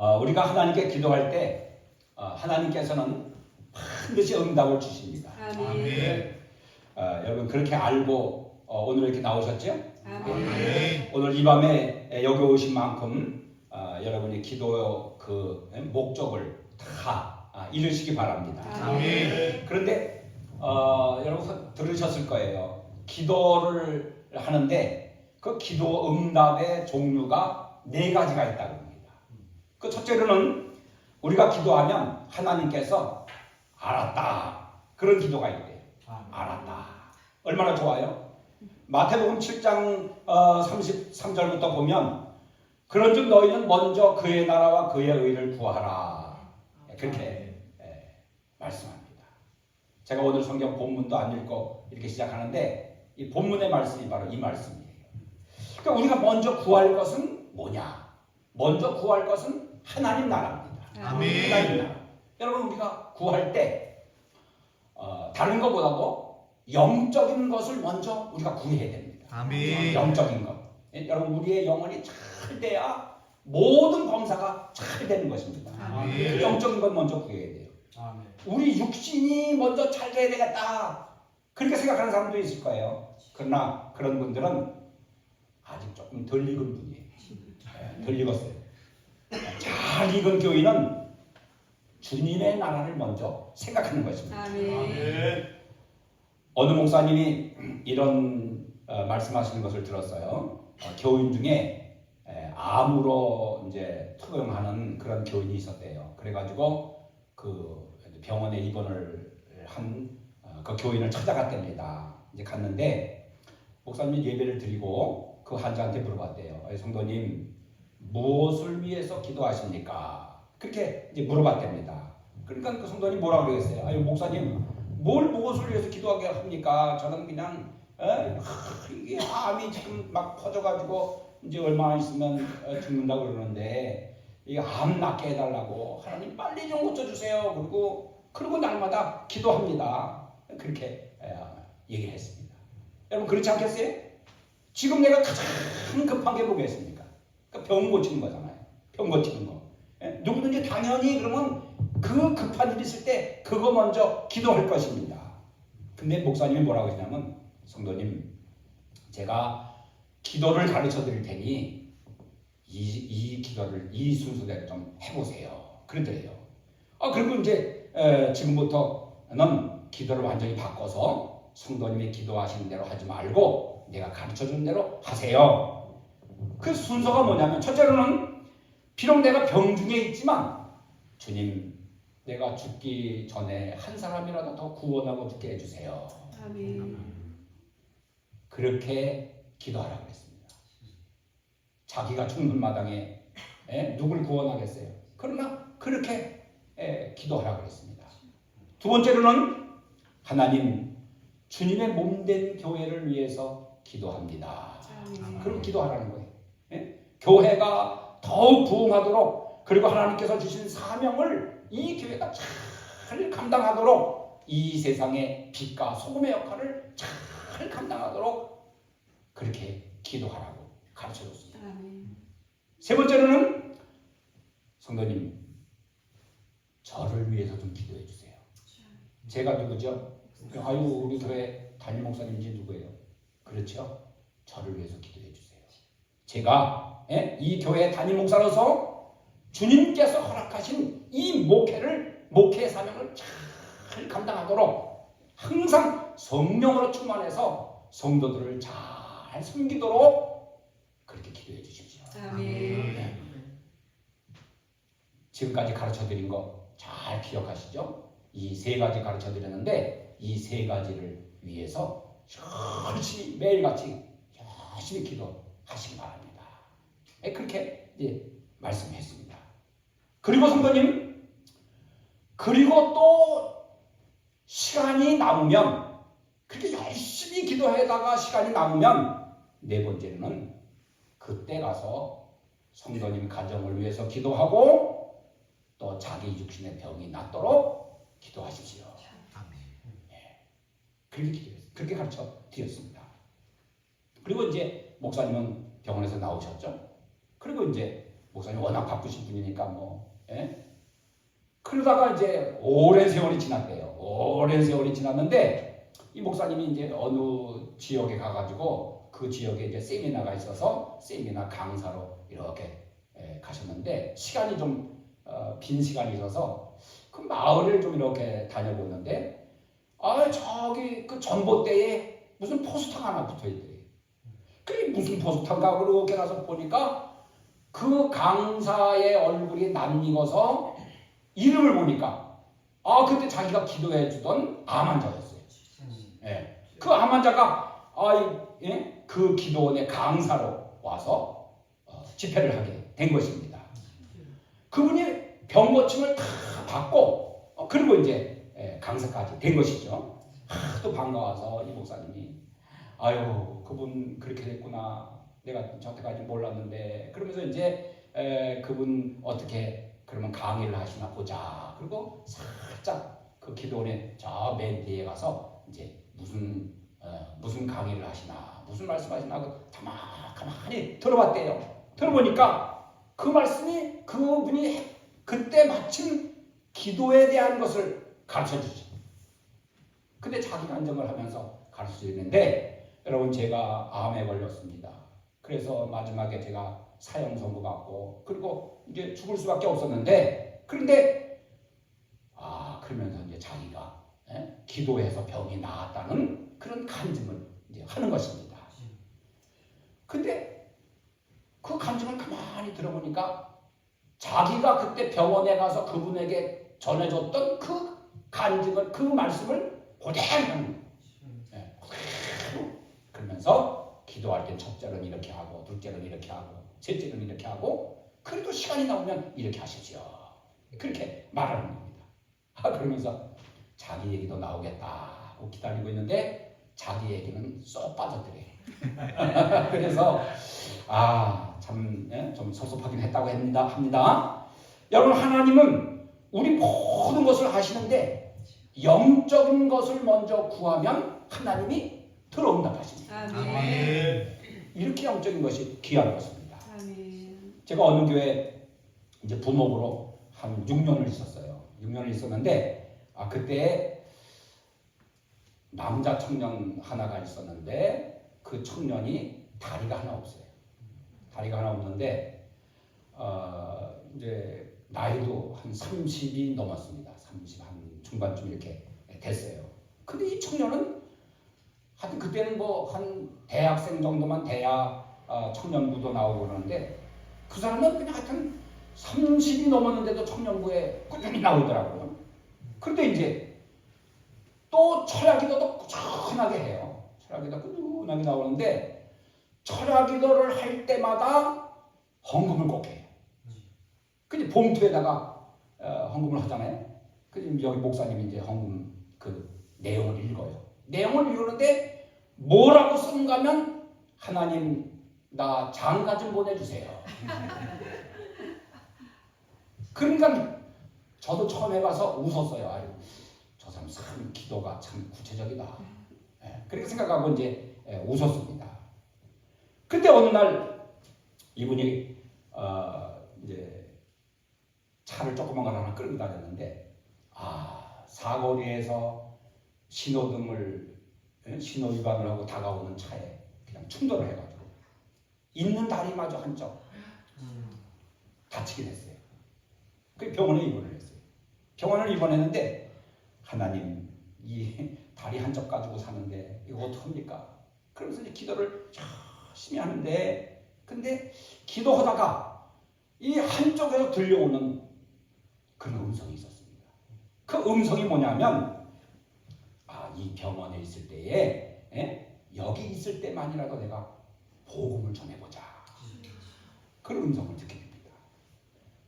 우리가 하나님께 기도할 때 하나님께서는 반드시 응답을 주십니다. 아멘. 여러분 그렇게 알고 오늘 이렇게 나오셨죠? 아멘. 오늘 이 밤에 여기 오신 만큼 여러분이 기도 그 목적을 다 이루시기 바랍니다. 아멘. 그런데 여러분 들으셨을 거예요. 기도를 하는데 그 기도 응답의 종류가 4가지가 있다고 합니다. 그 첫째로는 우리가 기도하면 하나님께서 알았다. 그런 기도가 있대요. 알았다. 얼마나 좋아요? 마태복음 7장 33절부터 보면 그런즉 너희는 먼저 그의 나라와 그의 의를 구하라. 그렇게 말씀합니다. 제가 오늘 성경 본문도 안 읽고 이렇게 시작하는데 이 본문의 말씀이 바로 이 말씀이에요. 그러니까 우리가 먼저 구할 것은 뭐냐? 먼저 구할 것은 하나님 나라입니다. 아멘. 하나님 나라. 여러분 우리가 구할 때 다른 것보다도 영적인 것을 먼저 우리가 구해야 됩니다. 아멘. 영적인 것. 여러분 우리의 영혼이 잘 돼야 모든 범사가 잘 되는 것입니다. 아멘. 영적인 것 먼저 구해야 돼요. 아멘. 우리 육신이 먼저 잘 돼야 되겠다. 그렇게 생각하는 사람도 있을 거예요. 그러나 그런 분들은 아직 조금 덜 익은 분이에요. 덜 익었어요. 잘 익은 교인은 주님의 나라를 먼저 생각하는 것입니다. 아멘. 어느 목사님이 이런 말씀하시는 것을 들었어요. 교인 중에 암으로 이제 투병하는 그런 교인이 있었대요. 그래가지고 그 병원에 입원을 한 그 교인을 찾아갔답니다. 이제 갔는데 목사님이 예배를 드리고 그 환자한테 물어봤대요. 성도님 무엇을 위해서 기도하십니까? 그렇게 이제 물어봤답니다. 그러니까 그 성도님 뭐라고 그러겠어요? 아유 목사님 무엇을 위해서 기도하게 합니까? 저는 그냥 이게 암이 지금 막 퍼져가지고 이제 얼마 있으면 죽는다고 그러는데 이 암 낫게 해달라고 하나님 빨리 좀 고쳐주세요. 그리고 날마다 기도합니다. 그렇게 얘기를 했습니다. 여러분 그렇지 않겠어요? 지금 내가 가장 급한 게 뭐겠습니까? 그러니까 병 고치는 거잖아요. 병 고치는 거. 누구든지 당연히 그러면 그 급한 일이 있을 때 그거 먼저 기도할 것입니다. 근데 목사님이 뭐라고 하시냐면 성도님 제가 기도를 가르쳐 드릴 테니 이 기도를 이 순서대로 좀 해보세요. 그러더래요. 그리고 이제 지금부터는 기도를 완전히 바꿔서 성도님이 기도하시는 대로 하지 말고 내가 가르쳐 주는 대로 하세요. 그 순서가 뭐냐면 첫째로는 비록 내가 병중에 있지만 주님 내가 죽기 전에 한 사람이라도 더 구원하고 죽게 해주세요. 아멘. 그렇게 기도하라고 했습니다. 자기가 죽는 마당에 누굴 구원하겠어요. 그러나 그렇게 기도하라고 했습니다. 두 번째로는 하나님 주님의 몸된 교회를 위해서 기도합니다. 그럼 기도하라는 거예요. 교회가 더욱 부흥하도록 그리고 하나님께서 주신 사명을 이 교회가 잘 감당하도록 이 세상의 빛과 소금의 역할을 잘 감당하도록 그렇게 기도하라고 가르쳐줬습니다. 세 번째로는 성도님 저를 위해서 좀 기도해 주세요. 제가 누구죠? 아유 우리 교회 담임 목사님인지 누구예요? 그렇죠? 저를 위해서 기도해 주세요. 제가 이 교회 담임 목사로서 주님께서 허락하신 이 목회 사명을 잘 감당하도록 항상 성령으로 충만해서 성도들을 잘 섬기도록 그렇게 기도해 주십시오. 아멘. 지금까지 가르쳐드린 거 잘 기억하시죠? 이 3가지 가르쳐드렸는데 이 3가지를 위해서 열심히 매일같이 열심히 기도하시기 바랍니다. 그렇게 말씀했습니다. 그리고 성도님 그리고 또 시간이 남으면 그렇게 열심히 기도하다가 시간이 남으면 네 번째는 그때 가서 성도님 가정을 위해서 기도하고 또 자기 육신의 병이 낫도록 기도하십시오. 그렇게 가르쳐 드렸습니다. 그리고 이제 목사님은 병원에서 나오셨죠. 그리고 이제 목사님 워낙 바쁘신 분이니까 뭐 예? 그러다가 이제 오랜 세월이 지났대요. 오랜 세월이 지났는데 이 목사님이 이제 어느 지역에 가가지고 그 지역에 이제 세미나가 있어서 세미나 강사로 이렇게 가셨는데 시간이 좀 빈 시간이 있어서 그 마을을 좀 이렇게 다녀보는데 저기 그 전봇대에 무슨 포스터가 하나 붙어있더래요. 그게 무슨 포스터인가 그렇게 가서 보니까 그 강사의 얼굴이 낯익어서 이름을 보니까 그때 자기가 기도해 주던 암 환자였어요. 예. 그 암 환자가 그 기도원의 강사로 와서 집회를 하게 된 것입니다. 그분이 병 고침을 다 받고 그리고 이제 강사까지 된 것이죠. 하도 반가워서 이 목사님이 그분 그렇게 됐구나. 내가 저때까지 몰랐는데 그러면서 이제 그분 어떻게 그러면 강의를 하시나 보자. 그리고 살짝 그 기도원의 저 맨 뒤에 가서 이제 무슨 강의를 하시나 무슨 말씀하시나 가만히 들어봤대요. 들어보니까 그 말씀이 그분이 그때 마침 기도에 대한 것을 가르쳐주죠. 근데 자기 간증을 하면서 가르쳐주는데 여러분 제가 암에 걸렸습니다. 그래서 마지막에 제가 사형 선고 받고 그리고 이제 죽을 수밖에 없었는데 그런데 그러면서 이제 자기가 기도해서 병이 나았다는 그런 간증을 이제 하는 것입니다. 근데 그 간증을 가만히 들어보니까 자기가 그때 병원에 가서 그분에게 전해줬던 그 간증을 그 말씀을 그대로 하는 거예요. 그대로. 그러면서 기도할 땐 첫째는 이렇게 하고 둘째는 이렇게 하고 셋째는 이렇게 하고 그래도 시간이 나오면 이렇게 하십시오. 그렇게 말하는 겁니다. 그러면서 자기 얘기도 나오겠다 하고 기다리고 있는데 자기 얘기는 쏙 빠져들어요. 그래서 좀 섭섭하긴 했다고 합니다. 여러분 하나님은 우리 모든 것을 하시는데 영적인 것을 먼저 구하면 하나님이 들어온답하십니다. 아멘. 이렇게 영적인 것이 귀한 것입니다. 아멘. 제가 어느 교회 이제 부목으로 한 6년을 있었어요. 6년을 있었는데 그때 남자 청년 하나가 있었는데 그 청년이 다리가 하나 없어요. 다리가 하나 없는데 이제 나이도 한 30이 넘었습니다. 30 한 중반쯤 이렇게 됐어요. 근데 이 청년은 하여튼 그때는 뭐 한 대학생 정도만 돼야 청년부도 나오고 그러는데 그 사람은 그냥 하여튼 30이 넘었는데도 청년부에 꾸준히 나오더라고요. 그런데 이제 또 철야기도도 꾸준하게 해요. 철야기도 꾸준하게 나오는데 철야기도를 할 때마다 헌금을 꼭 해요. 근데 봉투에다가 헌금을 하잖아요. 근데 여기 목사님이 이제 헌금 그 내용을 읽어요. 내용을 읽는데 뭐라고 쓰는가 하면 하나님 나 장가 좀 보내주세요. 그러니까 저도 처음에 가서 웃었어요. 저 사람 참 기도가 참 구체적이다. 그렇게 생각하고 이제 웃었습니다. 근데 어느 날 이분이 이제 차를 조그만 걸 하나 끌고 다녔는데 사거리에서 신호 위반을 하고 다가오는 차에 그냥 충돌을 해가지고 있는 다리마저 한쪽 다치게 됐어요. 그 병원에 입원을 했어요. 병원을 입원했는데 하나님 이 다리 한쪽 가지고 사는데 이거 어떡합니까? 그러면서 이제 기도를 열심히 하는데 근데 기도하다가 이 한쪽에서 들려오는 그런 음성이 있었습니다. 그 음성이 뭐냐면 이 병원에 있을 때에 여기 있을 때만이라도 내가 복음을 전해보자. 그런 음성을 듣게 됩니다.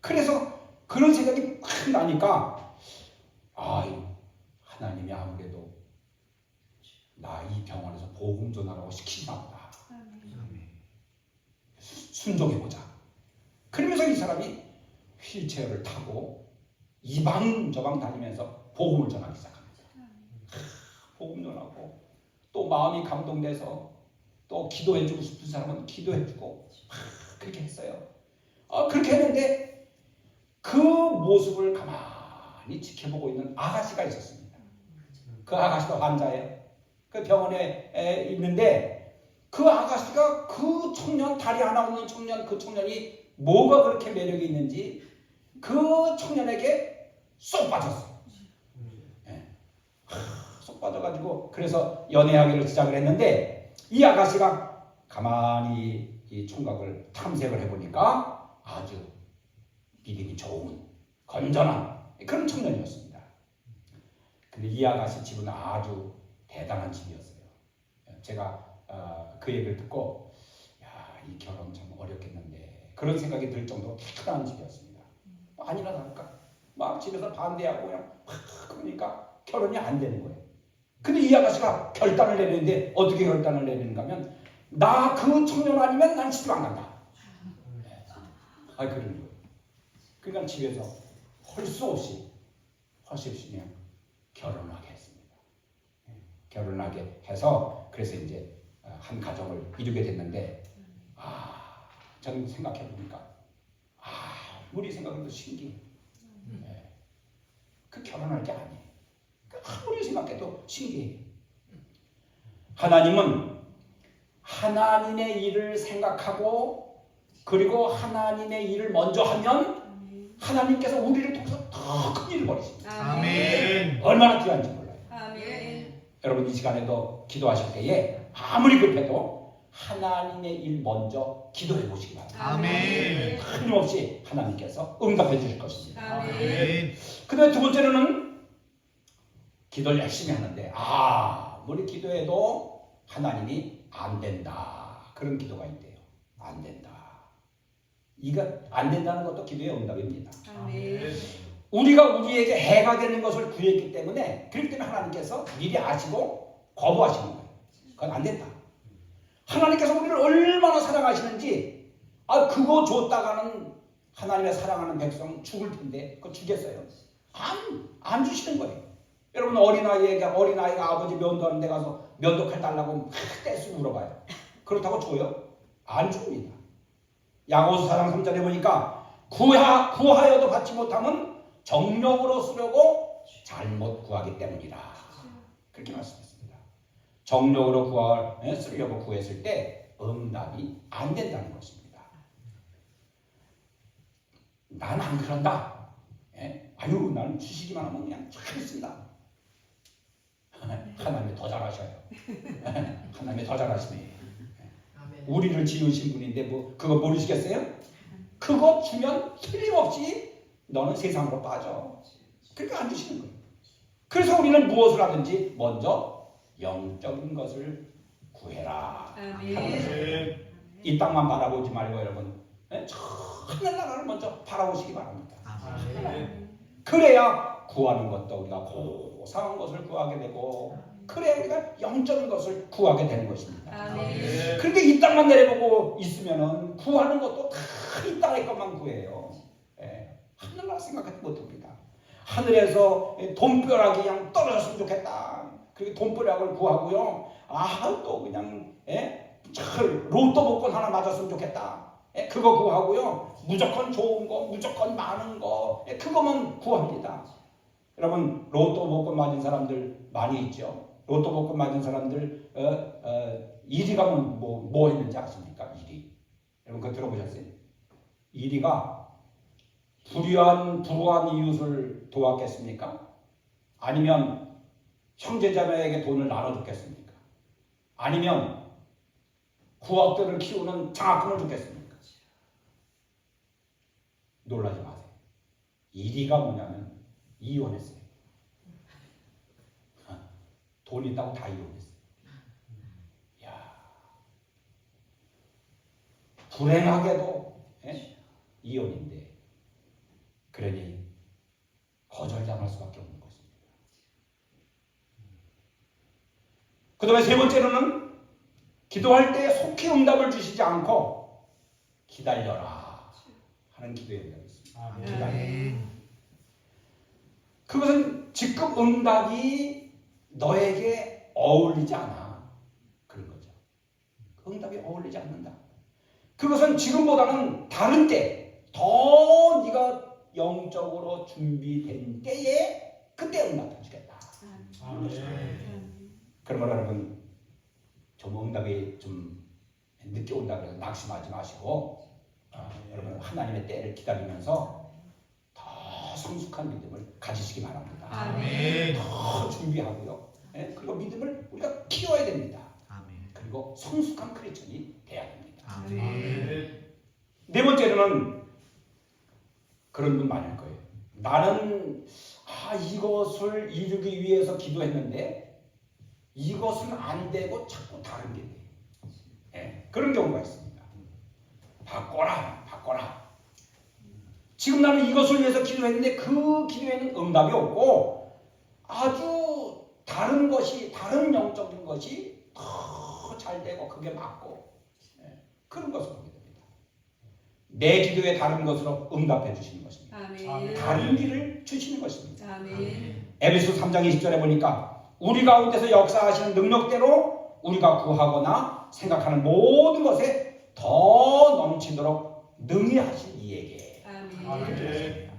그래서 그런 생각이 확 나니까 하나님이 아무래도 나 이 병원에서 복음 전하라고 시키나 보다. 순종해보자. 그러면서 이 사람이 휠체어를 타고 이방저방 다니면서 복음을 전하기 시작합니다. 복음 전하고 또 마음이 감동돼서 또 기도해주고 싶은 사람은 기도해주고 그렇게 했어요. 그렇게 했는데 그 모습을 가만히 지켜보고 있는 아가씨가 있었습니다. 그 아가씨도 환자예요. 그 병원에 있는데 그 아가씨가 그 청년, 다리 하나 없는 청년, 그 청년이 뭐가 그렇게 매력이 있는지 그 청년에게 쏙 빠졌어요. 쏙 빠져가지고 그래서 연애하기를 시작을 했는데 이 아가씨가 가만히 이 총각을 탐색을 해보니까 아주 믿음이 좋은 건전한 그런 청년이었습니다. 근데 이 아가씨 집은 아주 대단한 집이었어요. 제가 그 얘기를 듣고 이 결혼 참 어렵겠는데 그런 생각이 들 정도로 대단한 집이었습니다. 아니나 다를까 막 집에서 반대하고 그냥 그러니까 결혼이 안 되는 거예요. 근데 이 아가씨가 결단을 내리는데 어떻게 결단을 내리는가 하면 나 그 청년 아니면 난 시집 안 간다. 그런 거예요. 그러니까 집에서 할 수 없이 그냥 결혼을 하게 했습니다. 결혼하게 해서 그래서 이제 한 가정을 이루게 됐는데 저는 생각해 보니까 우리 생각해도 신기해. 그 결혼할 게 아니에요. 아무리 생각해도 신기해요. 하나님은 하나님의 일을 생각하고 그리고 하나님의 일을 먼저 하면 하나님께서 우리를 통해서 더 큰 일을 벌이십니다. 아멘. 얼마나 귀한지 몰라요. 아멘. 여러분 이 시간에도 기도하실 때에 아무리 급해도 하나님의 일 먼저 기도해 보시기 바랍니다. 아멘. 틀림없이 하나님께서 응답해 주실 것입니다. 아멘. 그 다음에 두 번째로는 기도를 열심히 하는데 아무리 기도해도 하나님이 안 된다. 그런 기도가 있대요. 안 된다. 이거 안 된다는 것도 기도의 응답입니다. 아멘. 우리가 우리에게 해가 되는 것을 구했기 때문에 그렇기 때문에 하나님께서 미리 아시고 거부하시는 거예요. 그건 안 된다. 하나님께서 우리를 얼마나 사랑하시는지 그거 줬다가는 하나님의 사랑하는 백성 죽을 텐데 그거 주겠어요? 안 주시는 거예요. 여러분 어린아이가 아버지 면도하는 데 가서 면도칼 달라고 막 떼쓰고 물어봐요. 그렇다고 줘요? 안 줍니다. 야고보서 4장 3절에 보니까 구하여도 받지 못하면 정력으로 쓰려고 잘못 구하기 때문이라. 그렇게 말씀했습니다. 정력으로 쓰려고 구했을 때 응답이 안 된다는 것입니다. 난 안 그런다. 나는 주시기만 하면 그냥 잘했습니다. 하나님이 더 잘하셔요. 하나님이 더 잘하시네. 우리를 지으신 분인데 그거 모르시겠어요? 그거 주면 틀림없이 너는 세상으로 빠져. 그러니까 안 주시는 거예요. 그래서 우리는 무엇을 하든지 먼저 영적인 것을 구해라 하는 것입니다. 이 땅만 바라보지 말고 여러분 저 하늘나라를 먼저 바라보시기 바랍니다. 그래야 구하는 것도 우리가 고상한 것을 구하게 되고 그래야 우리가 영적인 것을 구하게 되는 것입니다. 그런데 이 땅만 내려보고 있으면은 구하는 것도 다 이 땅의 것만 구해요. 하늘나라 생각하지 못합니다. 하늘에서 돈벼락이 그냥 떨어졌으면 좋겠다. 그리고 돈벼락을 구하고요. 또 그냥 로또 복권 하나 맞았으면 좋겠다. 그거 구하고요. 무조건 좋은 거, 무조건 많은 거, 그거만 구합니다. 여러분 로또 복권 맞은 사람들 많이 있죠. 로또 복권 맞은 사람들 1위 가면 뭐 했는지 아십니까? 1위. 여러분 그거 들어보셨어요? 1위가 불우한 이웃을 도왔겠습니까? 아니면 형제자매에게 돈을 나눠줬겠습니까? 아니면 구악들을 키우는 장학금을 줬겠습니까? 놀라지 마세요. 1위가 뭐냐면 이혼했어요. 돈 있다고 다 이혼했어요. 불행하게도 이혼인데 그러니 거절당할 수밖에 없는 것입니다. 그 다음에 세 번째로는 기도할 때 속히 응답을 주시지 않고 기다려라 하는 기도의 응답이 있습니다. 기다려라. 그것은 즉급 응답이 너에게 어울리지 않아. 그런 거죠. 응답이 어울리지 않는다. 그것은 지금보다는 다른 때, 더 네가 영적으로 준비된 때에 그때 응답해 주겠다. 그러면 여러분 좀 응답이 좀 늦게 온다 그래서 낙심하지 마시고 여러분 하나님의 때를 기다리면서 더 성숙한 믿음을 가지시기 바랍니다. 아멘. 더 준비하고요. 예? 그리고 믿음을 우리가 키워야 됩니다. 아멘. 그리고 성숙한 크리스천이 돼야 됩니다. 아멘. 네 번째로는 그런 분 많을 거예요. 나는 이것을 이루기 위해서 기도했는데 이것은 안 되고 자꾸 다른 게 돼요. 예, 그런 경우가 있습니다. 바꿔라. 지금 나는 이것을 위해서 기도했는데 그 기도에는 응답이 없고 아주 다른 것이, 다른 영적인 것이 더 잘 되고 그게 맞고 그런 것을 보게 됩니다. 내 기도에 다른 것으로 응답해 주시는 것입니다. 아멘. 다른 길을 주시는 것입니다. 아멘. 에베소 3장 20절에 보니까 우리 가운데서 역사하시는 능력대로 우리가 구하거나 생각하는 모든 것에 더 넘치도록 능히 하신 이에게 아멘.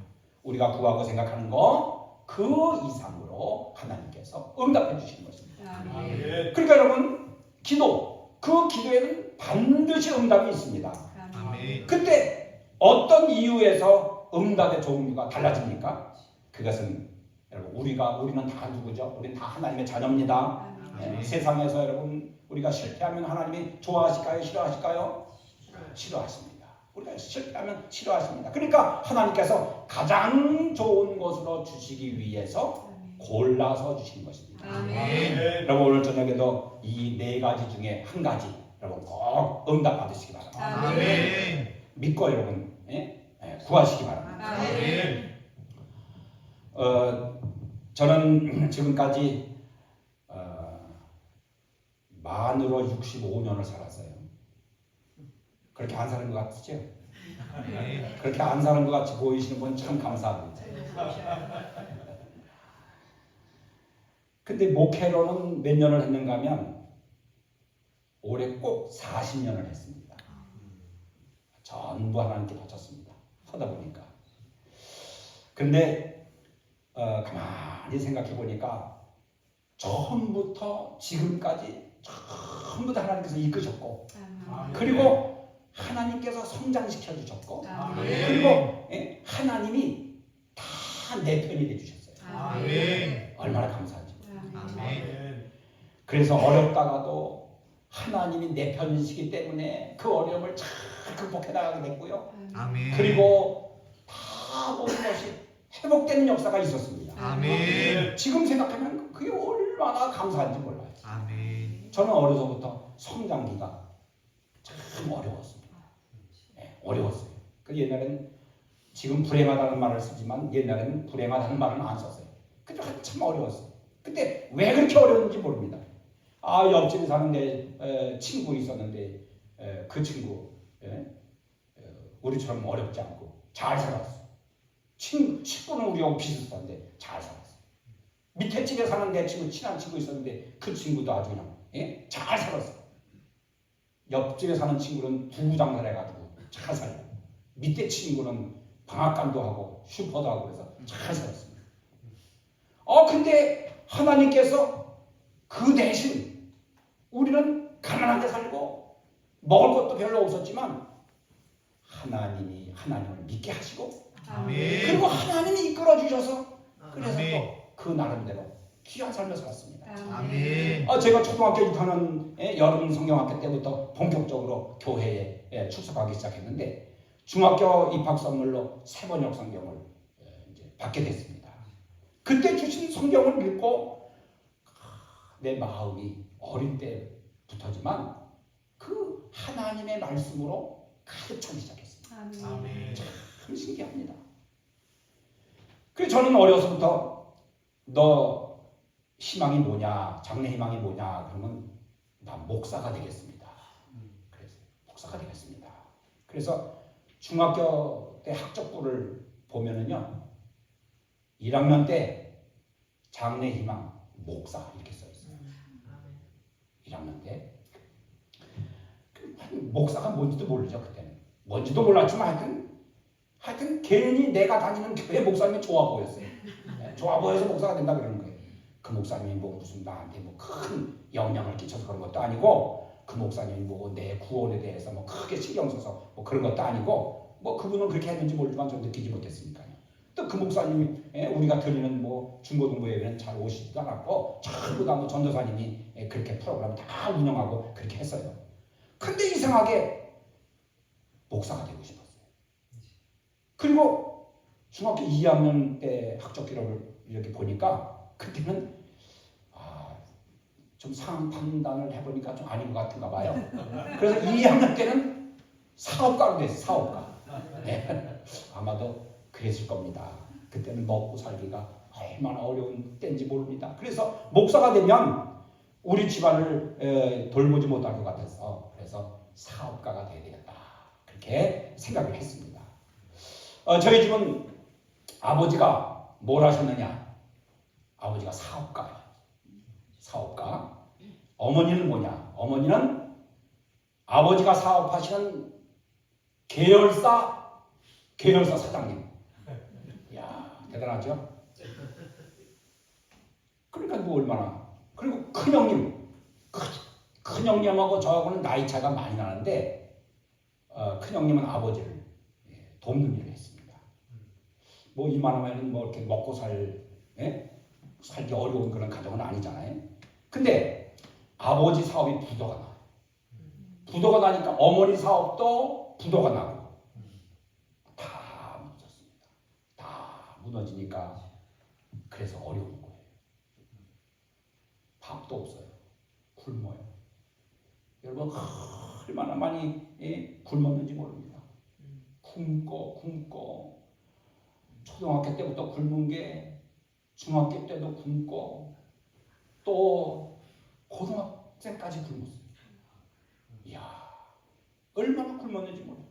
우리가 구하고 생각하는 거 그 이상으로 하나님께서 응답해 주시는 것입니다. 아멘. 그러니까 여러분 기도, 그 기도에는 반드시 응답이 있습니다. 아멘. 그때 어떤 이유에서 응답의 종류가 달라집니까? 그것은 여러분 우리는 다 누구죠? 우리는 다 하나님의 자녀입니다. 세상에서 여러분 우리가 실패하면 하나님이 좋아하실까요? 싫어하실까요? 싫어하십니다. 우리가 실패하면 싫어하십니다. 그러니까 하나님께서 가장 좋은 것으로 주시기 위해서 골라서 주신 것입니다. 아멘. 여러분 오늘 저녁에도 이 네 가지 중에 한 가지 여러분 꼭 응답 받으시기 바랍니다. 아멘. 믿고 여러분 구하시기 바랍니다. 아멘. 저는 지금까지 만으로 65년을 살았어요. 그렇게 안 사는 것 같으죠? 그렇게 안 사는 것 같이 보이시는 분 참 감사합니다. 근데 목회로는 몇 년을 했는가 하면 올해 꼭 40년을 했습니다. 전부 하나님께 바쳤습니다. 하다 보니까. 근데 가만히 생각해 보니까 처음부터 지금까지 전부 다 하나님께서 이끄셨고 그리고 하나님께서 성장시켜 주셨고 그리고 하나님이 다 내 편이 돼 주셨어요. 아멘. 얼마나 감사하죠. 아멘. 그래서 어렵다가도 하나님이 내 편이시기 때문에 그 어려움을 잘 극복해 나가게 됐고요. 아멘. 그리고 다 모든 것이 회복되는 역사가 있었습니다. 아멘. 지금 생각하면 그게 얼마나 감사한지 몰라요. 아멘. 저는 어려서부터 성장기가 참 어려웠습니다. 어려웠어요. 그 옛날에는 지금 불행하다는 말을 쓰지만 옛날에는 불행하다는 말은 안 썼어요. 근데 참 어려웠어요. 근데 왜 그렇게 어려웠는지 모릅니다. 옆집에 사는 내 친구 있었는데 그 친구 우리처럼 어렵지 않고 잘 살았어. 친구는 우리하고 비슷한데 잘 살았어. 밑에 집에 사는 내 친구, 친한 친구 있었는데 그 친구도 아주 그냥 잘 살았어. 옆집에 사는 친구는 부부장사를 해가지고 잘 살고 밑에 친구는 방앗간도 하고 슈퍼도 하고 그래서 잘 살았습니다. 근데 하나님께서 그 대신 우리는 가난하게 살고 먹을 것도 별로 없었지만 하나님을 믿게 하시고 아멘. 그리고 하나님이 이끌어 주셔서 그래서 아멘. 또 그 나름대로 귀한 삶을 살았습니다. 아멘. 제가 초등학교 6학년 여름 성경학교 때부터 본격적으로 교회에 출석하기 시작했는데 중학교 입학 선물로 세번역 성경을 이제 받게 됐습니다. 그때 주신 성경을 읽고 내 마음이 어릴 때부터지만 그 하나님의 말씀으로 가득 차기 시작했습니다. 아멘. 참 신기합니다. 그래서 저는 어려서부터 너 희망이 뭐냐, 장래 희망이 뭐냐 그러면 나 목사가 되겠습니다. 그래서 목사가 되겠습니다. 그래서 중학교 때 학적부를 보면은요 1학년 때 장래 희망 목사 이렇게 써 있어요. 1학년 때 목사가 뭔지도 모르죠. 그때는 뭔지도 몰랐지만 하여튼 하여튼 괜히 내가 다니는 교회 목사님이 좋아 보였어요. 좋아 보여서 목사가 된다 그러는 거예요. 그 목사님이 뭐 무슨 나한테 뭐 큰 영향을 끼쳐서 그런 것도 아니고, 그 목사님이 뭐 내 구원에 대해서 뭐 크게 신경 써서 뭐 그런 것도 아니고, 뭐 그분은 그렇게 했는지 모르지만 좀 느끼지 못했으니까요. 또 그 목사님이 우리가 드리는 뭐 중고등부 예배는 잘 오시지도 않았고, 전부 다 뭐 전도사님이 그렇게 프로그램 다 운영하고 그렇게 했어요. 근데 이상하게 목사가 되고 싶었어요. 그리고 중학교 2학년 때 학적 기록을 이렇게 보니까 그때는 좀 상황 판단을 해보니까 좀 아닌 것 같은가 봐요. 그래서 2학년 때는 사업가로 됐어요. 사업가. 네. 아마도 그랬을 겁니다. 그때는 먹고 살기가 얼마나 어려운 때인지 모릅니다. 그래서 목사가 되면 우리 집안을 돌보지 못할 것 같아서, 그래서 사업가가 돼야 되겠다, 그렇게 생각을 했습니다. 저희 집은 아버지가 뭘 하셨느냐? 아버지가 사업가예요. 사업가. 어머니는 뭐냐? 어머니는 아버지가 사업하시는 계열사 사장님. 이야, 대단하죠? 그러니까 뭐 얼마나. 그리고 큰형님. 큰형님하고 저하고는 나이 차이가 많이 나는데, 큰형님은 아버지를 돕는 일을 했습니다. 뭐 이만하면 뭐 이렇게 먹고 살기 어려운 그런 가정은 아니잖아요. 근데 아버지 사업이 부도가 나요. 부도가 나니까 어머니 사업도 부도가 나고 다 무너졌습니다. 다 무너지니까 그래서 어려운 거예요. 밥도 없어요. 굶어요. 여러분 얼마나 많이 굶었는지 모릅니다. 굶고 초등학교 때부터 굶은 게 중학교 때도 굶고 또 고등학생까지 굶었어요. 이야, 얼마나 굶었는지 몰라요.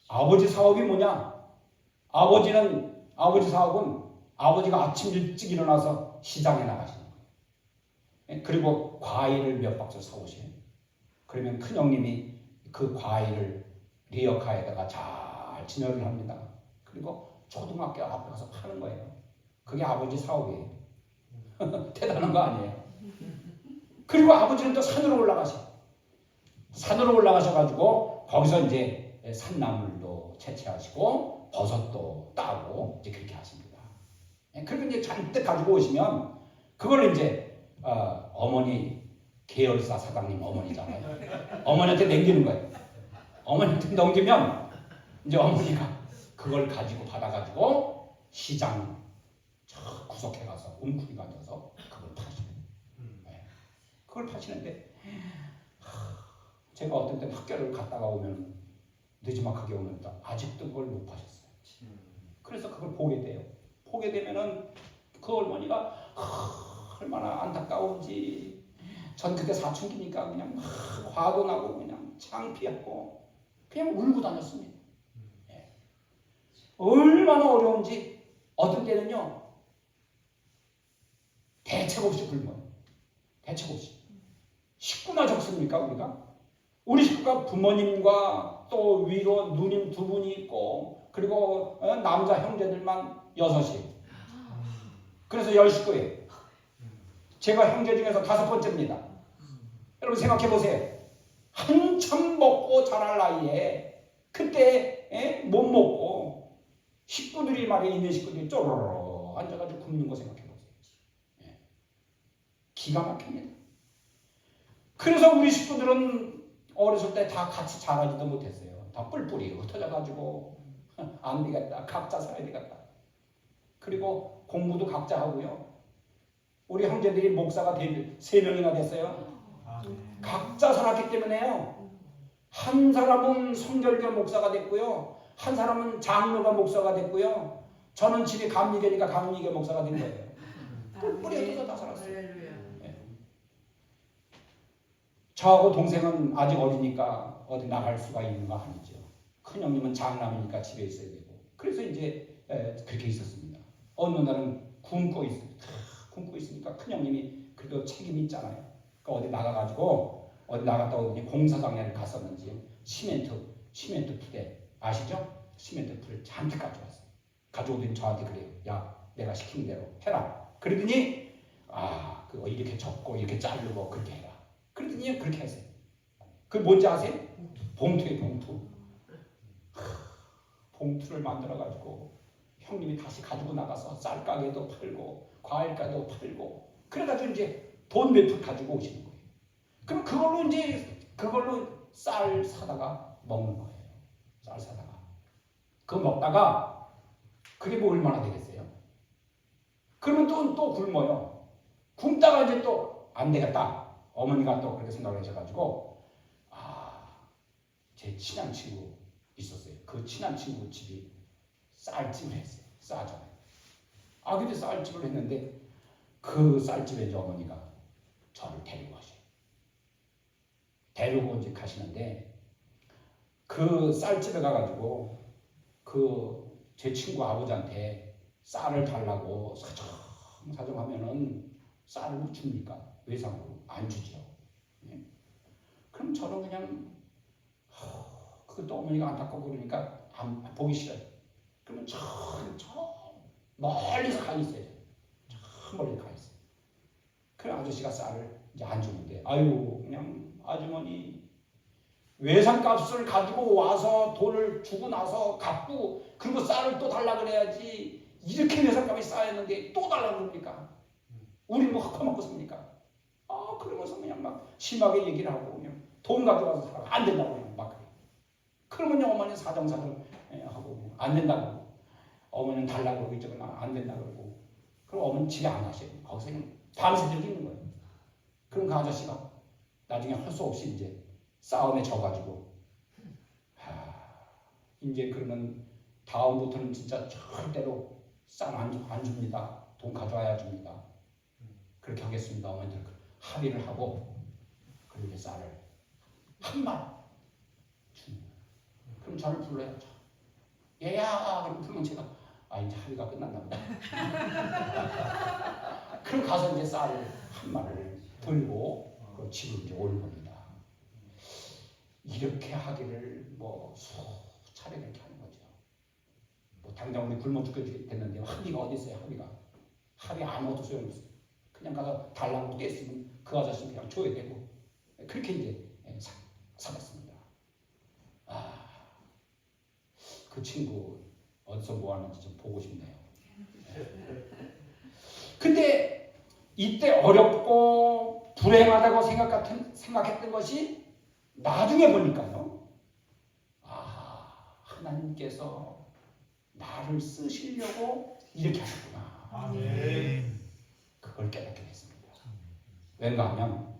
아버지 사업이 뭐냐? 아버지 사업은 아버지가 아침 일찍 일어나서 시장에 나가시는 거예요. 그리고 과일을 몇 박스 사오세요. 그러면 큰형님이 그 과일을 리어카에다가 잘 진열을 합니다. 그리고 초등학교 앞에 가서 파는 거예요. 그게 아버지 사업이에요. 대단한 거 아니에요? 그리고 아버지는 또 산으로 올라가셔가지고 거기서 이제 산나물도 채취하시고 버섯도 따고 이제 그렇게 하십니다. 그리고 이제 잔뜩 가지고 오시면 그걸 이제 어머니 계열사 사장님 어머니잖아요. 어머니한테 남기는 거예요. 어머니한테 넘기면 이제 어머니가 그걸 가지고 받아가지고 시장 저 구석에 가서 웅크리 가져서 그걸 파시는 거예요. 그걸 파시는데 제가 어떤 때는 학교를 갔다가 오면 늦지막하게 오면 아직도 그걸 못 파셨어요. 그래서 그걸 보게 돼요. 보게 되면은 그 어머니가 얼마나 안타까운지, 전 그때 사춘기니까 그냥 화도 나고 그냥 창피하고 그냥 울고 다녔습니다. 얼마나 어려운지 어떤 때는요 대책 없이 굶어요. 대책 없이. 식구나 적습니까 우리가? 우리 식구가 부모님과 또 위로 누님 두 분이 있고 그리고 남자 형제들만 6이. 그래서 10식구예요. 제가 형제 중에서 5번째입니다. 여러분 생각해 보세요. 한참 먹고 자랄 나이에 그때 못 먹고 식구들이 말이야, 있는 식구들이 쪼르르 앉아가지고 굶는 거 생각해 보세요. 기가 막힙니다. 그래서 우리 식구들은 어렸을 때 다 같이 자라지도 못했어요. 다 뿔뿔이 흩어져가지고 안 되겠다, 각자 살아야 되겠다. 그리고 공부도 각자 하고요. 우리 형제들이 목사가 3명이나 됐어요. 각자 살았기 때문에요. 한 사람은 성결교 목사가 됐고요. 한 사람은 장로가 목사가 됐고요. 저는 집이 감리교니까 감리교 목사가 된 거예요. 뿔뿔이 흩어져 다 살았어요. 저하고 동생은 아직 어리니까 어디 나갈 수가 있는 거 아니죠. 큰형님은 장남이니까 집에 있어야 되고. 그래서 이제 그렇게 있었습니다. 어느 날은 굶고 있으니까 큰형님이 그래도 책임이 있잖아요. 그러니까 어디 나갔다 오더니 공사장에 갔었는지 시멘트 부대 아시죠? 시멘트 풀을 잔뜩 가져왔어요. 가져오더니 저한테 그래요. 야, 내가 시킨 대로 해라. 그러더니 그거 이렇게 접고 이렇게 자르고 그렇게 해라. 그러더니 그렇게 하세요. 그 뭔지 아세요? 봉투에 봉투. 봉투를 만들어 가지고 형님이 다시 가지고 나가서 쌀가게도 팔고 과일가게도 팔고 그래가지고 이제 돈 몇 푼 가지고 오시는 거예요. 그럼 그걸로 쌀 사다가 먹는 거예요. 쌀 사다가 그거 먹다가 그게 뭐 얼마나 되겠어요? 그러면 또 굶어요. 굶다가 이제 또 안 되겠다. 어머니가 또 그렇게 생각을 하셔가지고 제 친한 친구 있었어요. 그 친한 친구 집이 쌀집을 했어요. 싸잖아요. 근데 쌀집을 했는데 그 쌀집에 이제 어머니가 저를 데리고 가셔요. 데리고 이제 가시는데 그 쌀집에 가가지고 그 제 친구 아버지한테 쌀을 달라고 사정하면은 쌀을 못 줍니까? 외상으로 안 주죠. 예? 그럼 저는 그냥 그것도 어머니가 안타깝고 그러니까 보기 싫어요. 그러면 저 멀리서 가 있어요. 저 멀리 가 있어요. 그 아저씨가 쌀을 이제 안 주는데 그냥 아주머니 외상값을 가지고 와서 돈을 주고 나서 갚고 그리고 쌀을 또 달라 그래야지 이렇게 외상값이 쌓였는데 또 달라고 그럽니까? 우리 뭐 헛커먹고 삽니까? 그러면서 그냥 막 심하게 얘기를 하고 그냥 돈 가져가서 살아 안 된다고 그냥 막 그래요. 그러면 어머니 사정사정 하고 안 된다고 어머니는 달라고 그러고 이쪽은 안 된다고 그러고 그럼 어머니 집에 안 가셔요. 거기서 그냥 밤새도록 있는 거예요. 그럼 그 아저씨가 나중에 할 수 없이 이제 싸움에 져가지고 이제 그러면 다음부터는 진짜 절대로 쌀 안 줍니다. 돈 가져와야 줍니다. 그렇게 하겠습니다. 어머니들 합의를 하고 그리고 이제 쌀을 한 말 주는 거예요. 그럼 저를 불러요. 얘야 그럼 부르면 제가 이제 합의가 끝났나 보다. 그럼 가서 이제 쌀을 한 마리를 들고 그 집을 이제 오는 겁니다. 이렇게 하기를 뭐 수차례 그렇게 하는 거죠. 뭐 당장 우리 굶어 죽게 됐는데 합의가 어디 있어요? 합의 아무것도 소용없어요. 그냥 가서 달라고 떼쓰면 그 아저씨는 그냥 줘야 되고 그렇게 이제 살았습니다. 그 친구 어디서 뭐 하는지 좀 보고 싶네요. 근데 이때 어렵고 불행하다고 생각했던 것이 나중에 보니까요. 하나님께서 나를 쓰시려고 이렇게 하셨구나. 아멘. 그걸 깨닫게 됐습니다. 왠가 하면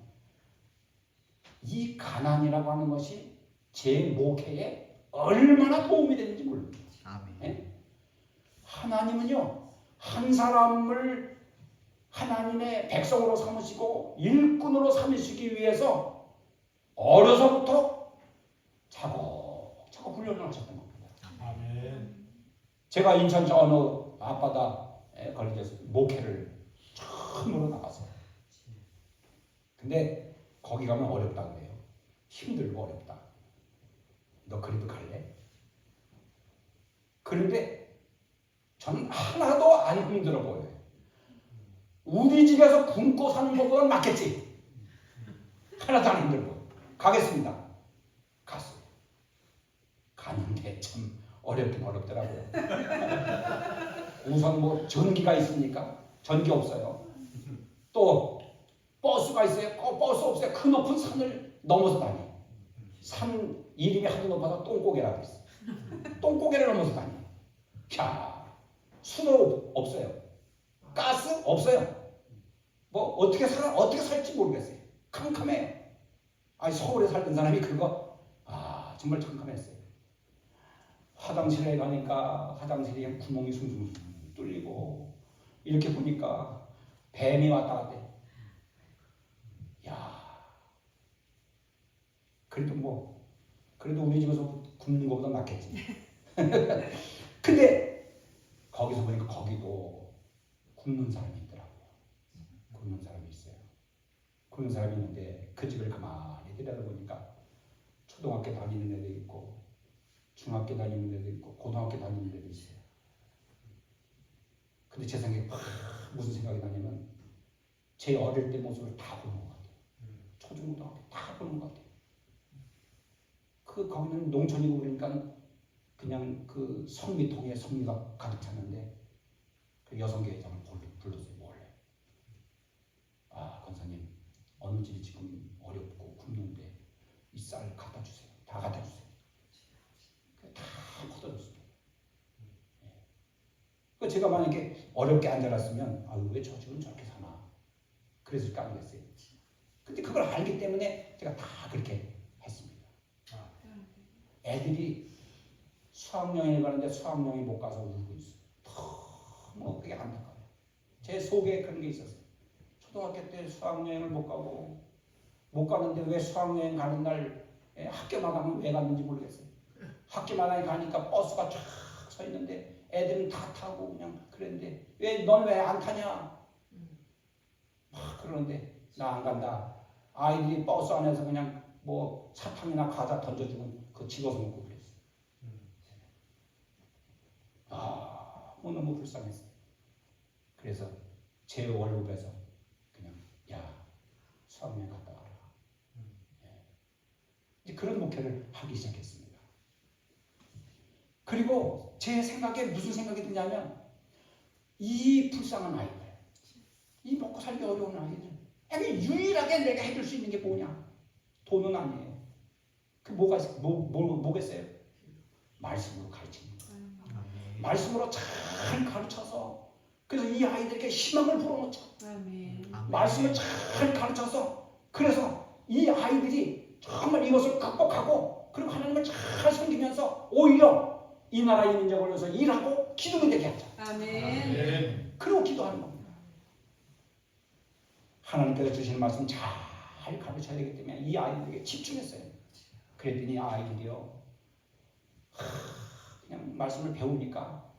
이 가난이라고 하는 것이 제 목회에 얼마나 도움이 되는지 모릅니다. 예? 하나님은요 한 사람을 하나님의 백성으로 삼으시고 일꾼으로 삼으시기 위해서 어려서부터 차곡차곡 훈련을 하셨던 겁니다. 아멘. 제가 인천 저 어느 앞바다에 걸려서 목회를 처음으로 나가서 근데 거기 가면 어렵다 그래요. 힘들고 어렵다. 너 그래도 갈래? 그런데 저는 하나도 안 힘들어 보여요. 우리 집에서 굶고 사는 것보다는 낫겠지. 하나도 안 힘들고 가겠습니다. 갔어요. 가는데 참 어렵긴 어렵더라고요. 우선 뭐 전기가 있습니까? 전기 없어요. 또 버스가 있어요. 버스 없어요. 그 높은 산을 넘어서 다녀요. 산 이름이 하도 높아서 똥고개라고 있어요. 똥고개를 넘어서 다녀요. 자, 수도 없어요. 가스 없어요. 뭐 어떻게 살지 모르겠어요. 캄캄해요. 서울에 살던 사람이 그거 정말 캄캄했어요. 화장실에 가니까 화장실에 구멍이 숭숭 뚫리고 이렇게 보니까 뱀이 왔다 갔대. 그래도 우리 집에서 굶는 것보다 낫겠지. 근데 거기서 보니까 거기도 굶는 사람이 있더라고요. 굶는 사람이 있어요. 굶는 사람이 있는데 그 집을 가만히 들여다보니까 초등학교 다니는 애도 있고 중학교 다니는 데도 있고 고등학교 다니는 데도 있어요. 근데 제 생각에 무슨 생각이 나냐면 제 어릴 때 모습을 다 보는 것 같아요. 초중고등학교 다 보는 것 같아요. 거기는 농촌이고 그러니까 그냥 그 성미통에 성미가 가득 찼는데 그 여성계회장을 불렀어요. 몰래. 권사님 어느 집이 지금 어렵고 굶는데 이 쌀 갖다 주세요. 다 갖다 주세요. 다 걷어줬습니다. 제가 만약에 어렵게 앉아놨으면 왜 저 집은 저렇게 사나 그랬을 거 아니겠어요. 근데 그걸 알기 때문에 제가 다 그렇게 했습니다. 애들이 수학여행을 가는데 수학여행 못 가서 울고 있어요. 너무 그게 안타까워요. 제 속에 그런 게 있었어요. 초등학교 때 수학여행을 못 가는데 왜 수학여행 가는 날 학교마당은 왜 갔는지 모르겠어요. 학교마당에 가니까 버스가 쫙 서 있는데 애들은 다 타고 그냥 그랬는데 넌 왜 안 타냐? 막 그러는데 나 안 간다. 아이들이 버스 안에서 그냥 뭐 사탕이나 과자 던져주고 그거 집어서 먹고 그랬어요. 너무 불쌍했어요. 그래서 제 월급에서 그냥 수학여행 갔다 와라. 이제 그런 목회를 하기 시작했습니다. 그리고 제 생각에 무슨 생각이 드냐면 이 불쌍한 아이들, 이 먹고 살기 어려운 아이들, 유일하게 내가 해줄 수 있는 게 뭐냐? 돈은 아니에요. 뭐겠어요? 말씀으로 가르치는 거예요. 말씀으로 잘 가르쳐서 그래서 이 아이들에게 희망을 불어넣죠. 말씀을 잘 가르쳐서 그래서 이 아이들이 정말 이것을 극복하고 그리고 하나님을 잘 섬기면서 오히려 이 나라 이민족을 위해서 일하고 기도가 되게 하죠. 아멘. 그리고 기도하는 겁니다. 하나님께서 주시는 말씀 잘 가르쳐야 되기 때문에 이 아이들에게 집중했어요. 그랬더니 아이들이요 그냥 말씀을 배우니까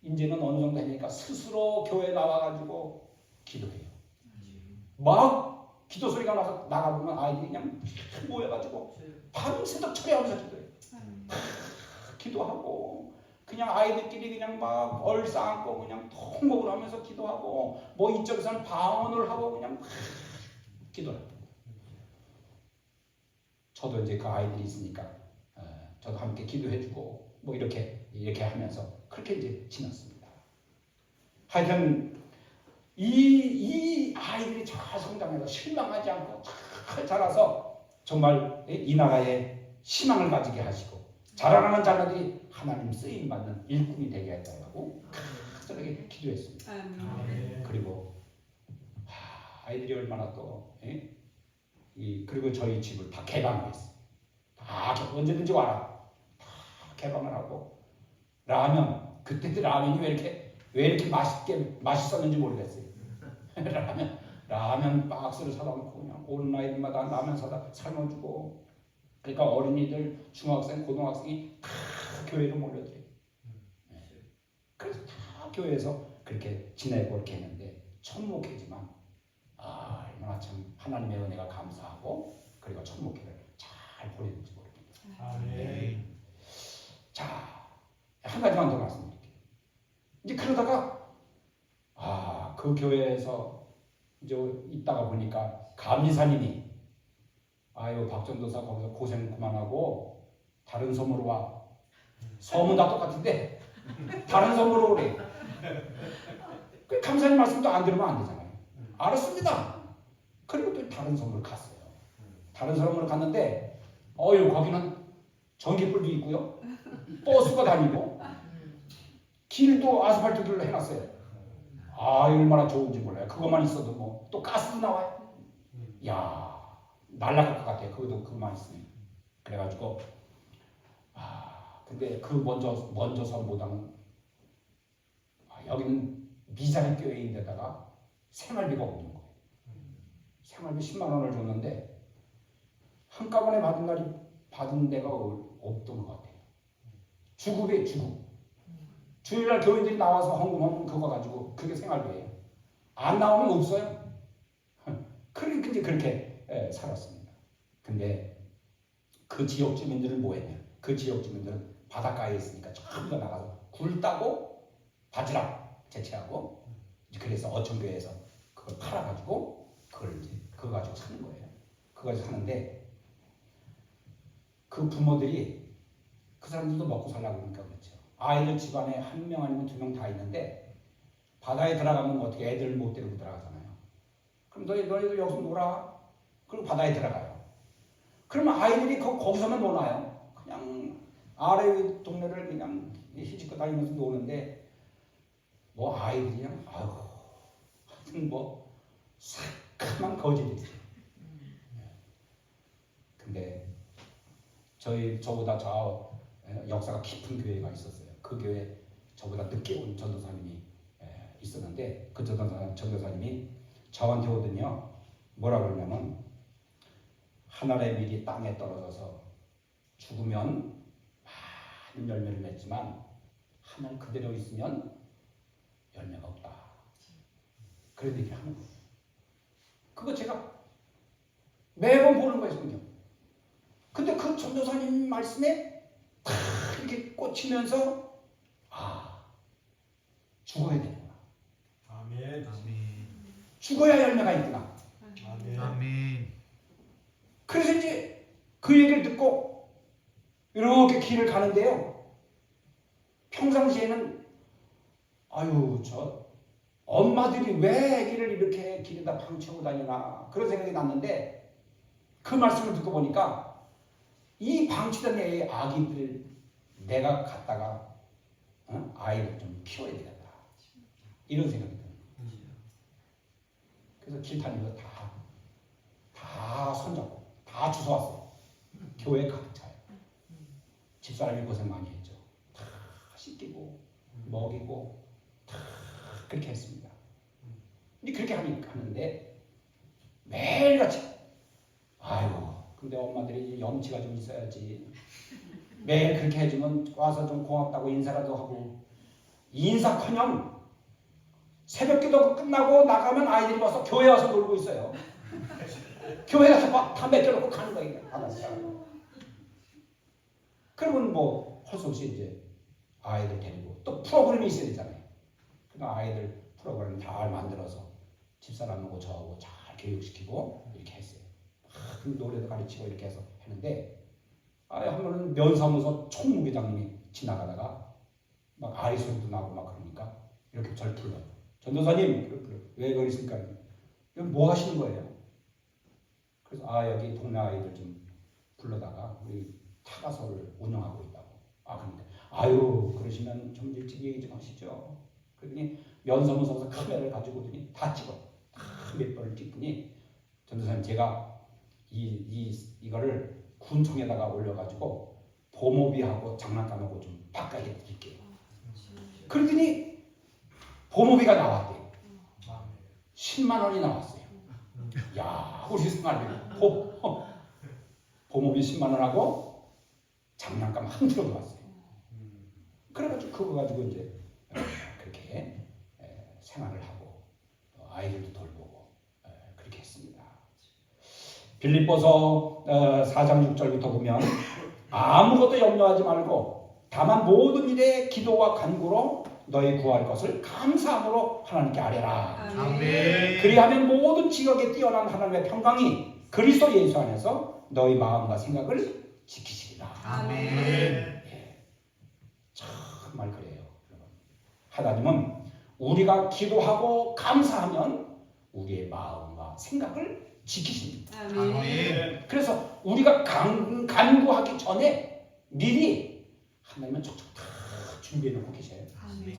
이제는 어느 정도 되니까 스스로 교회에 나와가지고 기도해요. 막 기도 소리가 나가보면 아이들이 그냥 모여가지고 밤새도록 철회하면서 기도해요. 기도하고 그냥 아이들끼리 그냥 막 얼싸안고 그냥 통곡을 하면서 기도하고 뭐 이쪽에서는 방언을 하고 그냥 기도를 합니다. 저도 이제 그 아이들이 있으니까 저도 함께 기도해주고 뭐 이렇게 하면서 그렇게 이제 지났습니다. 하여튼 이 아이들이 잘 성장해서 실망하지 않고 잘 자라서 정말 이 나라에 희망을 가지게 하시고 자라나는 자녀들이 하나님 쓰임 받는 일꾼이 되게 해달라고 간절하게 기도했습니다. 그리고 아이들이 얼마나 또 그리고 저희 집을 다 개방을 했어요. 다 언제든지 와라. 다 개방을 하고 라면 그때도 라면이 왜 이렇게 맛있었는지 모르겠어요. 라면 박스를 사다 놓고 그냥 오는 아이들마다 라면 사다 삶아주고 그러니까 어린이들 중학생 고등학생이 다 교회로 몰려들어요. 그래서 다 교회에서 그렇게 지내고 이렇게 했는데 첫 목회지만 얼마나 참 하나님의 은혜가 감사하고 그리고 첫 목회를 잘 보냈는지 모릅니다. 아멘. 자, 한 가지만 더 말씀드릴게요. 이제 그러다가 그 교회에서 이제 있다가 보니까 감리사님이 박 전도사 거기서 고생 그만하고 다른 섬으로 와. 섬은 다 똑같은데 다른 섬으로 오래. 그 감사님 말씀도 안 들으면 안 되잖아요. 알았습니다. 그리고 또 다른 섬으로 갔어요. 다른 섬으로 갔는데 거기는 전기불도 있고요. 버스가 다니고 길도 아스팔트 길로 해놨어요. 얼마나 좋은지 몰라요. 그것만 있어도 뭐 또 가스도 나와요. 날아갈 것 같아요. 그것만 있으면. 그래가지고 근데 그 먼저 섬보다는 여기는 미자립 교회인데다가 생활비가 없는 거예요. 생활비 10만 원을 줬는데 한꺼번에 받은 데가 없던 것 같아요. 주급이에요, 주급. 주일날 교인들이 나와서 헌금하면 그거 가지고 그게 생활비예요. 안 나오면 없어요. 그러니까 이제 그렇게 살았습니다. 근데 그 지역 주민들은 뭐 했냐? 그 지역 주민들은 바닷가에 있으니까 전부 다 나가서 굴 따고 바지락 채취하고 이제 그래서 어촌교회에서 그걸 팔아가지고 그걸 이제 그거 가지고 사는 거예요. 그거 가지고 사는데 그 부모들이 그 사람들도 먹고 살라고 그러니까 그렇죠. 아이들 집안에 한 명 아니면 두 명 다 있는데 바다에 들어가면 어떻게 애들 못 데리고 들어가잖아요. 그럼 너희들 여기서 놀아. 그리고 바다에 들어가요. 그러면 아이들이 거기서만 노나요. 그냥 아래 동네를 그냥 휘짓고 다니면서 노는데 뭐 아이들이 그냥 하여튼 뭐 새카만 거지들이죠. 근데 저보다 저 역사가 깊은 교회가 있었어요. 그 교회 저보다 늦게 온 전도사님이 있었는데 그 전도사님이 저한테 오더니요 뭐라 그러냐면 하늘의 밀이 땅에 떨어져서 죽으면 많은 열매를 맺지만 하늘 그대로 있으면 열매가 없다. 그런 얘기를 하는 거예요. 그거 제가 매번 보는 거예요, 성경. 근데 그 전도사님 말씀에 다 이렇게 꽂히면서 죽어야 되구나. 아멘. 죽어야 열매가 있구나. 아멘. 그래서 이제 그 얘기를 듣고 이렇게 길을 가는데요. 평상시에는 저 엄마들이 왜 애기를 이렇게 길에다 방치하고 다니나 그런 생각이 났는데 그 말씀을 듣고 보니까 이 방치된 애 아기들 내가 갖다가 아이를 좀 키워야 되겠다 이런 생각이 들어요. 그래서 길 다니면서 다 손잡고 다 주워왔어요. 교회 가득 차요. 집사람이 고생 많이 했죠. 다 씻기고 먹이고 다 그렇게 했습니다. 근데 그렇게 하는데 매일같이 근데 엄마들이 염치가 좀 있어야지. 매일 그렇게 해주면 와서 좀 고맙다고 인사라도 하고 인사커녕 새벽기도 끝나고 나가면 아이들이 와서 교회 와서 놀고 있어요. 교회 가서 다 맡겨놓고 가는 거예요. 그러면 뭐 할 수 없이 이제 아이들 데리고 또 프로그램이 있어야 되잖아요. 그러니까 아이들 프로그램 잘 만들어서 집사람하고 저하고 잘 교육시키고 이렇게 했어요. 노래도 가르치고 이렇게 해서 했는데 한 번은 면사무소 총무부장님이 지나가다가 막 아리 소리도 나고 막 그러니까 이렇게 절 불러요. 전도사님 왜 그러십니까? 여기 뭐 하시는 거예요? 그래서 여기 동네 아이들 좀 불러다가 우리 타가서를 운영하고 있다고. 그런데 그러시면 좀 일찍 얘기 좀 하시죠. 그러더니 면사무소에서 카메라를 가지고 오더니 다 찍어. 다 몇 번을 찍더니 전도사님 제가 이거를 군청에다가 올려가지고 보모비하고 장난감하고 좀 바꿔게 드릴게요. 그러더니 보모비가 나왔대요. 10만 원이 나왔어요. 야, 우리 생활비 보모비 10만 원하고 장난감 한 트럭 나왔어요. 그래가지고 그거 가지고 이제 그렇게 생활을 하고 아이들도 돌보고 그렇게 했습니다. 빌립보서 4장 6절부터 보면 아무것도 염려하지 말고 다만 모든 일에 기도와 간구로 너희 구할 것을 감사함으로 하나님께 아뢰라. 아멘. 그리하면 모든 지각에 뛰어난 하나님의 평강이 그리스도 예수 안에서 너희 마음과 생각을 지키시리라. 아멘. 정말 그래요. 하나님은 우리가 기도하고 감사하면 우리의 마음과 생각을 지키십니다. 아멘. 그래서 우리가 간구하기 전에 미리 하나님은 척척 다 준비해 놓고 계셔요.